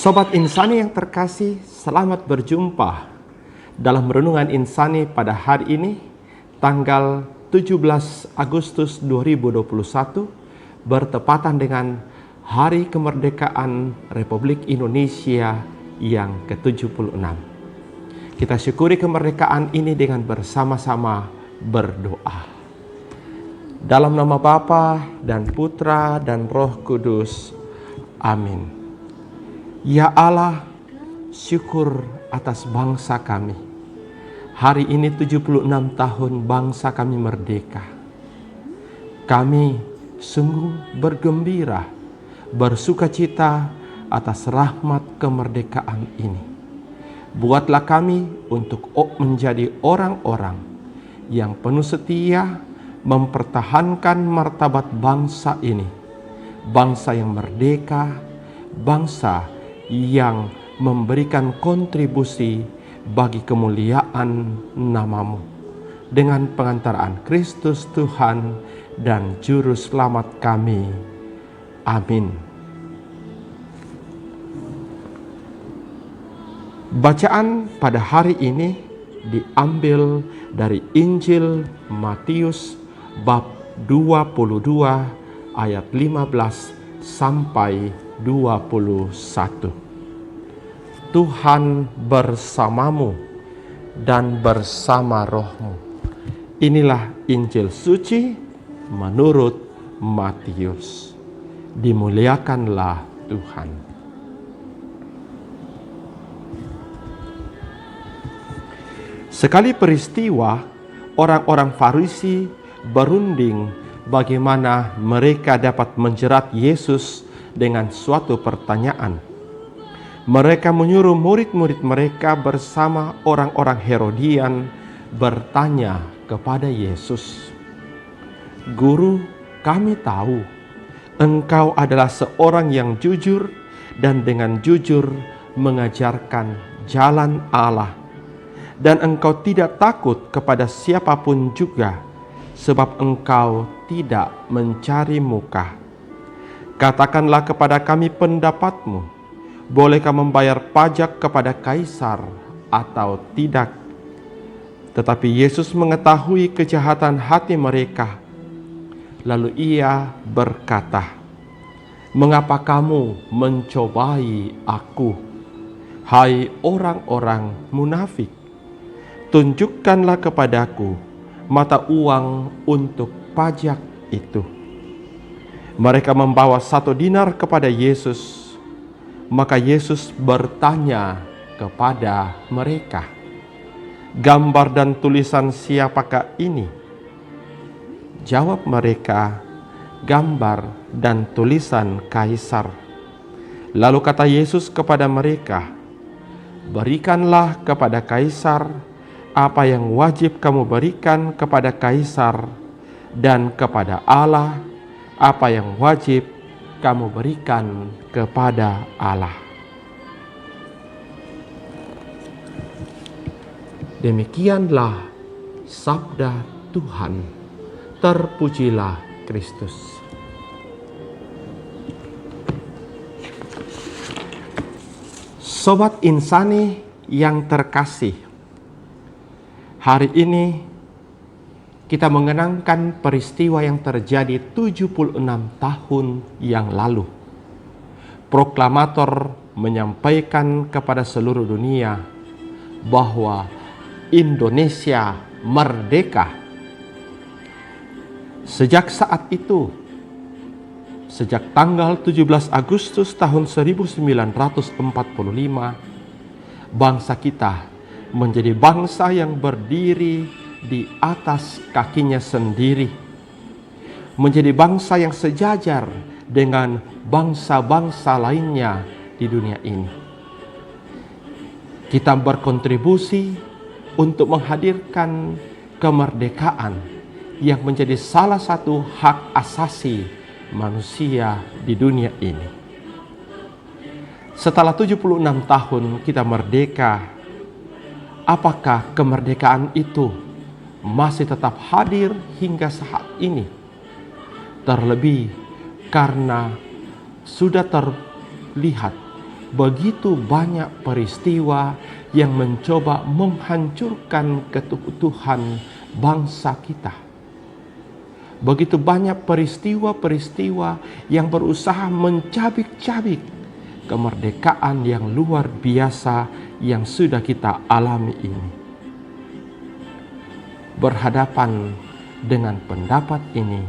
Sobat Insani yang terkasih, selamat berjumpa dalam Renungan Insani pada hari ini, tanggal 17 Agustus 2021, bertepatan dengan Hari Kemerdekaan Republik Indonesia yang ke-76. Kita syukuri kemerdekaan ini dengan bersama-sama berdoa. Dalam nama Bapa dan Putra dan Roh Kudus. Amin. Ya Allah, syukur atas bangsa kami. Hari ini 76 tahun bangsa kami merdeka. Kami sungguh bergembira, bersukacita atas rahmat kemerdekaan ini. Buatlah kami untuk menjadi orang-orang yang penuh setia mempertahankan martabat bangsa ini. Bangsa yang merdeka, bangsa yang memberikan kontribusi bagi kemuliaan nama-Mu. Dengan pengantaraan Kristus Tuhan dan Juru Selamat kami. Amin. Bacaan pada hari ini diambil dari Injil Matius bab 22 ayat 15 sampai 21. Tuhan bersamamu dan bersama rohmu. Inilah Injil suci menurut Matius. Dimuliakanlah Tuhan. Sekali peristiwa, orang-orang Farisi berunding bagaimana mereka dapat menjerat Yesus dengan suatu pertanyaan. Mereka menyuruh murid-murid mereka bersama orang-orang Herodian bertanya kepada Yesus, "Guru, kami tahu Engkau adalah seorang yang jujur dan dengan jujur mengajarkan jalan Allah. Dan Engkau tidak takut kepada siapapun juga, sebab Engkau tidak mencari muka. Katakanlah kepada kami pendapat-Mu, bolehkah membayar pajak kepada Kaisar atau tidak?" Tetapi Yesus mengetahui kejahatan hati mereka. Lalu Ia berkata, "Mengapa kamu mencobai Aku, hai orang-orang munafik? Tunjukkanlah kepadaku mata uang untuk pajak itu." Mereka membawa 1 dinar kepada Yesus. Maka Yesus bertanya kepada mereka, "Gambar dan tulisan siapakah ini?" Jawab mereka, "Gambar dan tulisan Kaisar." Lalu kata Yesus kepada mereka, "Berikanlah kepada Kaisar apa yang wajib kamu berikan kepada Kaisar, dan kepada Allah apa yang wajib kamu berikan kepada Allah." Demikianlah sabda Tuhan. Terpujilah Kristus. Sobat Insani yang terkasih, hari ini kita mengenangkan peristiwa yang terjadi 76 tahun yang lalu. Proklamator menyampaikan kepada seluruh dunia bahwa Indonesia merdeka. Sejak saat itu, sejak tanggal 17 Agustus tahun 1945, bangsa kita menjadi bangsa yang berdiri di atas kakinya sendiri, menjadi bangsa yang sejajar dengan bangsa-bangsa lainnya di dunia ini. Kita berkontribusi untuk menghadirkan kemerdekaan yang menjadi salah satu hak asasi manusia di dunia ini. Setelah 76 tahun kita merdeka, apakah kemerdekaan itu masih tetap hadir hingga saat ini? Terlebih karena sudah terlihat begitu banyak peristiwa yang mencoba menghancurkan keutuhan bangsa kita. Begitu banyak peristiwa-peristiwa yang berusaha mencabik-cabik kemerdekaan yang luar biasa yang sudah kita alami ini. Berhadapan dengan pendapat ini,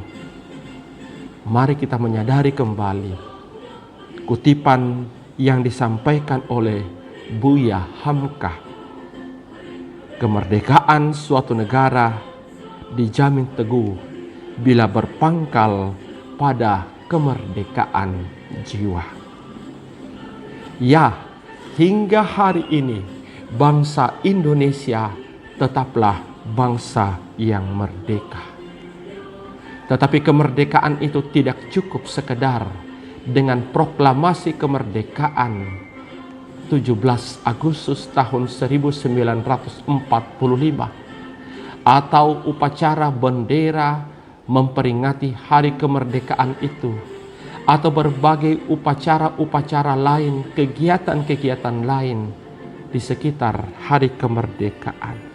mari kita menyadari kembali kutipan yang disampaikan oleh Buya Hamka. Kemerdekaan suatu negara dijamin teguh bila berpangkal pada kemerdekaan jiwa. Ya, hingga hari ini bangsa Indonesia tetaplah bangsa yang merdeka. Tetapi kemerdekaan itu tidak cukup sekedar dengan proklamasi kemerdekaan 17 Agustus tahun 1945 atau upacara bendera memperingati hari kemerdekaan itu, atau berbagai upacara-upacara lain, kegiatan-kegiatan lain di sekitar hari kemerdekaan.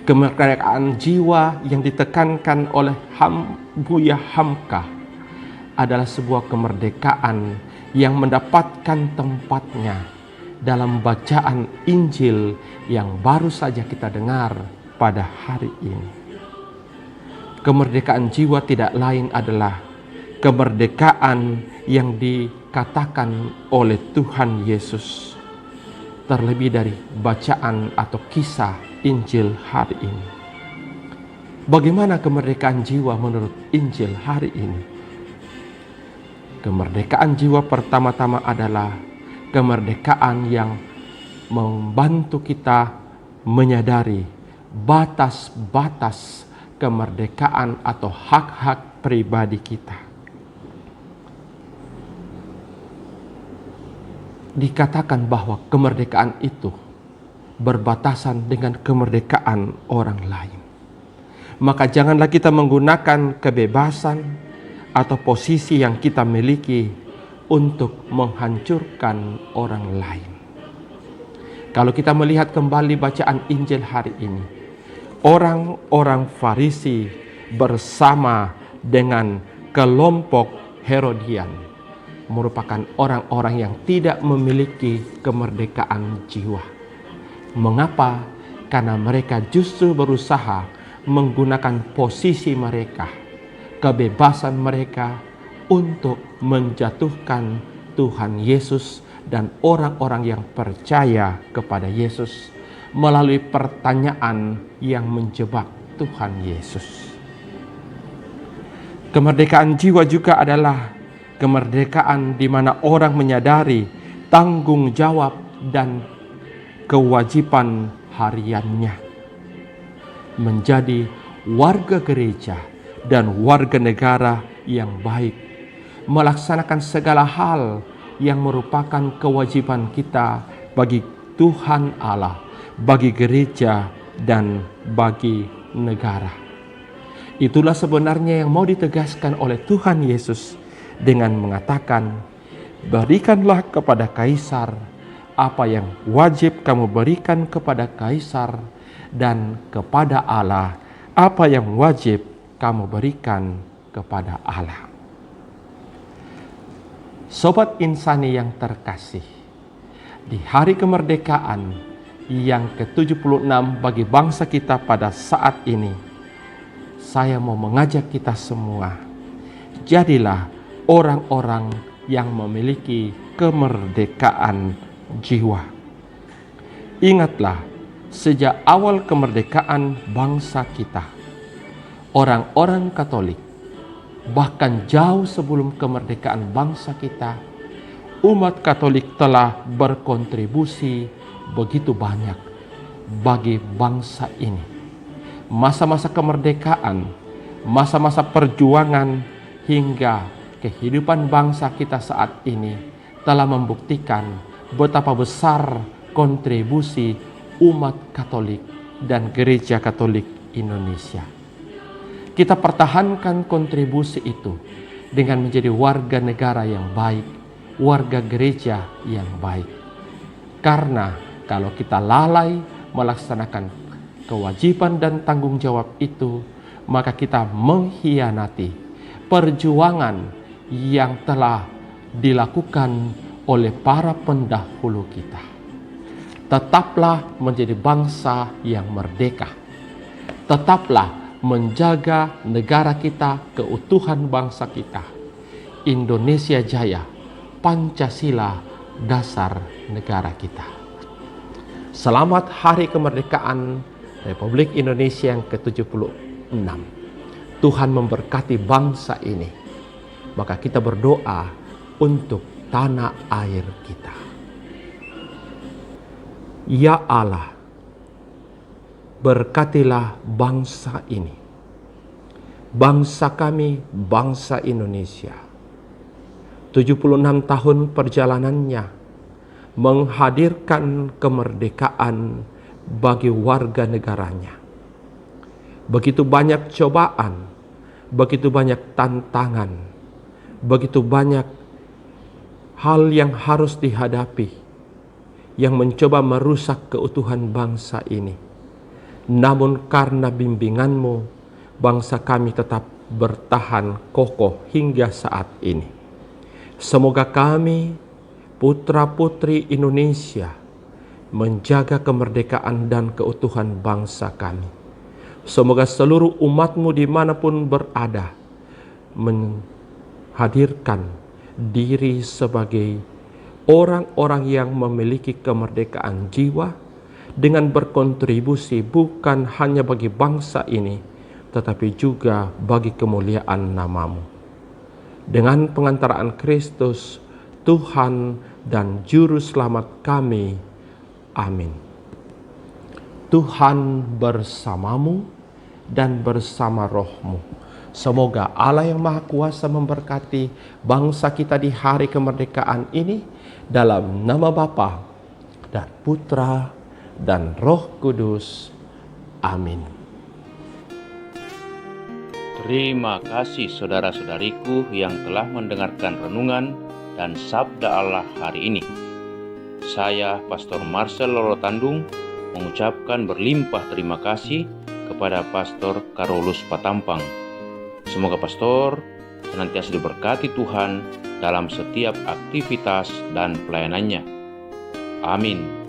Kemerdekaan jiwa yang ditekankan oleh Buya Hamka adalah sebuah kemerdekaan yang mendapatkan tempatnya dalam bacaan Injil yang baru saja kita dengar pada hari ini. Kemerdekaan jiwa tidak lain adalah kemerdekaan yang dikatakan oleh Tuhan Yesus, terlebih dari bacaan atau kisah Injil hari ini. Bagaimana kemerdekaan jiwa menurut Injil hari ini? Kemerdekaan jiwa pertama-tama adalah kemerdekaan yang membantu kita menyadari batas-batas kemerdekaan atau hak-hak pribadi kita. Dikatakan bahwa kemerdekaan itu berbatasan dengan kemerdekaan orang lain. Maka janganlah kita menggunakan kebebasan atau posisi yang kita miliki untuk menghancurkan orang lain. Kalau kita melihat kembali bacaan Injil hari ini, orang-orang Farisi bersama dengan kelompok Herodian merupakan orang-orang yang tidak memiliki kemerdekaan jiwa. Mengapa? Karena mereka justru berusaha menggunakan posisi mereka, kebebasan mereka untuk menjatuhkan Tuhan Yesus dan orang-orang yang percaya kepada Yesus melalui pertanyaan yang menjebak Tuhan Yesus. Kemerdekaan jiwa juga adalah kemerdekaan di mana orang menyadari tanggung jawab dan kewajiban hariannya menjadi warga gereja dan warga negara yang baik, melaksanakan segala hal yang merupakan kewajiban kita bagi Tuhan Allah, bagi gereja dan bagi negara. Itulah sebenarnya yang mau ditegaskan oleh Tuhan Yesus dengan mengatakan, berikanlah kepada Kaisar apa yang wajib kamu berikan kepada Kaisar, dan kepada Allah apa yang wajib kamu berikan kepada Allah. Sobat Insani yang terkasih, di hari kemerdekaan yang ke-76 bagi bangsa kita pada saat ini, saya mau mengajak kita semua, jadilah orang-orang yang memiliki kemerdekaan jiwa. Ingatlah, sejak awal kemerdekaan bangsa kita, orang-orang Katolik, bahkan jauh sebelum kemerdekaan bangsa kita, umat Katolik telah berkontribusi begitu banyak bagi bangsa ini. Masa-masa kemerdekaan, masa-masa perjuangan hingga kehidupan bangsa kita saat ini telah membuktikan betapa besar kontribusi umat Katolik dan Gereja Katolik Indonesia. Kita pertahankan kontribusi itu dengan menjadi warga negara yang baik, warga gereja yang baik. Karena kalau kita lalai melaksanakan kewajiban dan tanggung jawab itu, maka kita mengkhianati perjuangan yang telah dilakukan oleh para pendahulu kita. Tetaplah menjadi bangsa yang merdeka. Tetaplah menjaga negara kita, keutuhan bangsa kita. Indonesia Jaya, Pancasila, dasar negara kita. Selamat Hari Kemerdekaan Republik Indonesia yang ke-76. Tuhan memberkati bangsa ini. Maka kita berdoa untuk tanah air kita. Ya Allah, berkatilah bangsa ini. Bangsa kami, bangsa Indonesia. 76 tahun perjalanannya menghadirkan kemerdekaan bagi warga negaranya. Begitu banyak cobaan, begitu banyak tantangan, begitu banyak hal yang harus dihadapi yang mencoba merusak keutuhan bangsa ini. Namun karena bimbingan-Mu, bangsa kami tetap bertahan kokoh hingga saat ini. Semoga kami, putra-putri Indonesia, menjaga kemerdekaan dan keutuhan bangsa kami. Semoga seluruh umat-Mu dimanapun berada, menghadirkan diri sebagai orang-orang yang memiliki kemerdekaan jiwa dengan berkontribusi bukan hanya bagi bangsa ini, tetapi juga bagi kemuliaan nama-Mu. Dengan pengantaraan Kristus, Tuhan dan Juru Selamat kami. Amin. Tuhan bersamamu dan bersama rohmu. Semoga Allah yang Maha Kuasa memberkati bangsa kita di hari kemerdekaan ini, dalam nama Bapa dan Putra dan Roh Kudus. Amin. Terima kasih saudara-saudariku yang telah mendengarkan renungan dan sabda Allah hari ini. Saya Pastor Marcel Lorotandung mengucapkan berlimpah terima kasih kepada Pastor Carolus Patampang. Semoga Pastor senantiasa diberkati Tuhan dalam setiap aktivitas dan pelayanannya. Amin.